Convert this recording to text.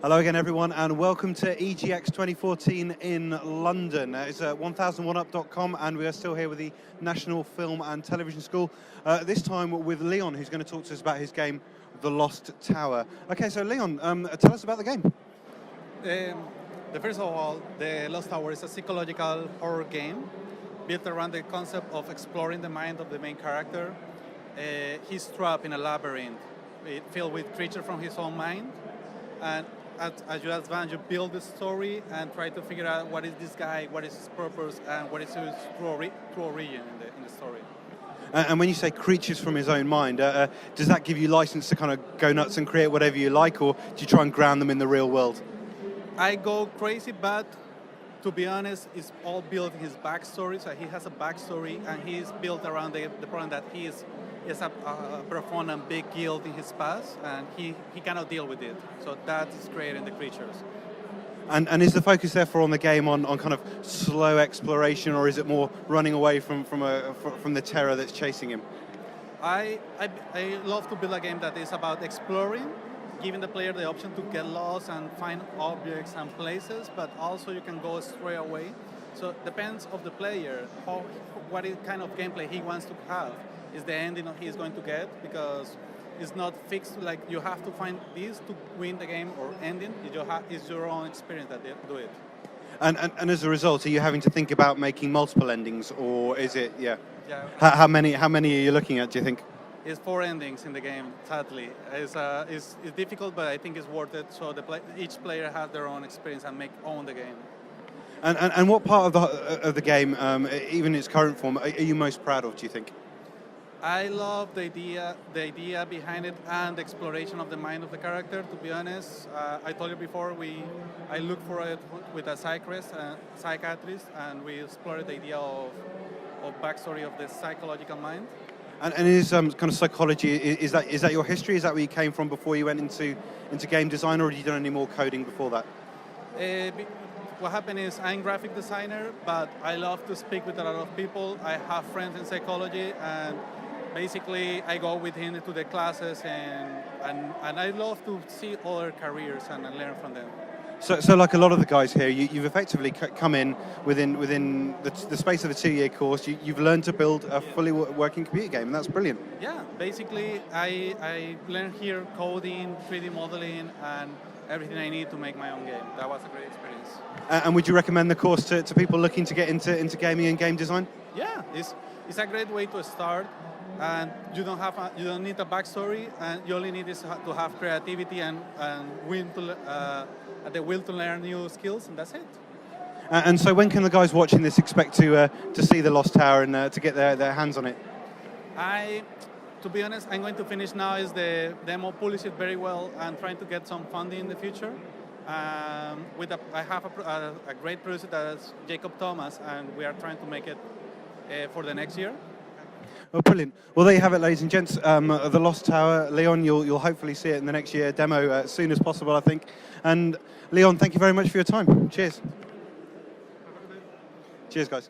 Hello again, everyone, and welcome to EGX 2014 in London. It's at 1001up.com, and we are still here with the National Film and Television School, this time with Leon, who's going to talk to us about his game, The Lost Tower. Okay, so Leon, tell us about the game. The first of all, The Lost Tower is a psychological horror game built around the concept of exploring the mind of the main character. He's trapped in a labyrinth filled with creatures from his own mind, and as you advance, you build the story and try to figure out what is this guy, what is his purpose, and what is his true origin in the story. And when you say creatures from his own mind, does that give you license to kind of go nuts and create whatever you like, or do you try and ground them in the real world? I go crazy, but to be honest, it's all built in his backstory. So he has a backstory, and he's built around the problem that he has a profound and big guilt in his past, and he cannot deal with it. So that is creating the creatures. And is the focus therefore on the game on kind of slow exploration, or is it more running away from the terror that's chasing him? I love to build a game that is about exploring, giving the player the option to get lost and find objects and places, but also you can go straight away. So it depends of the player, what kind of gameplay he wants to have. Is the ending he's going to get, because it's not fixed, like you have to find this to win the game or ending. It's your own experience that they do it. And as a result, are you having to think about making multiple endings, or is it, yeah? How many are you looking at, do you think? It's 4 endings in the game, sadly. It's difficult, but I think it's worth it, so each player has their own experience and own the game. And what part of the game, even its current form, are you most proud of, do you think? I love the idea behind it and the exploration of the mind of the character. To be honest, I told you before, I looked for it with a psychiatrist, and we explored the idea of backstory of the psychological mind. And is kind of psychology, is that your history? Is that where you came from before you went into game design, or have you done any more coding before that? What happened is I'm a graphic designer, but I love to speak with a lot of people. I have friends in psychology, and basically I go with him to the classes, and I love to see other careers and learn from them. So like a lot of the guys here, you've effectively come in within the space of a 2-year course. You've learned to build a fully working computer game, and that's brilliant. Yeah, basically I learned here coding, 3D modeling, and everything I need to make my own game. That was a great experience. And would you recommend the course to people looking to get into gaming and game design? Yeah, it's a great way to start, and you don't need a backstory, and you only need to have creativity and the will to learn new skills, and that's it. And so when can the guys watching this expect to see The Lost Tower and to get their hands on it? To be honest, I'm going to finish now is the demo, polish it very well, and trying to get some funding in the future. I have a great producer that is Jacob Thomas, and we are trying to make it for the next year. Well, brilliant. Well, there you have it, ladies and gents. The Lost Tower. Leon, you'll hopefully see it in the next year demo as soon as possible, I think. And Leon, thank you very much for your time. Cheers. Cheers, guys.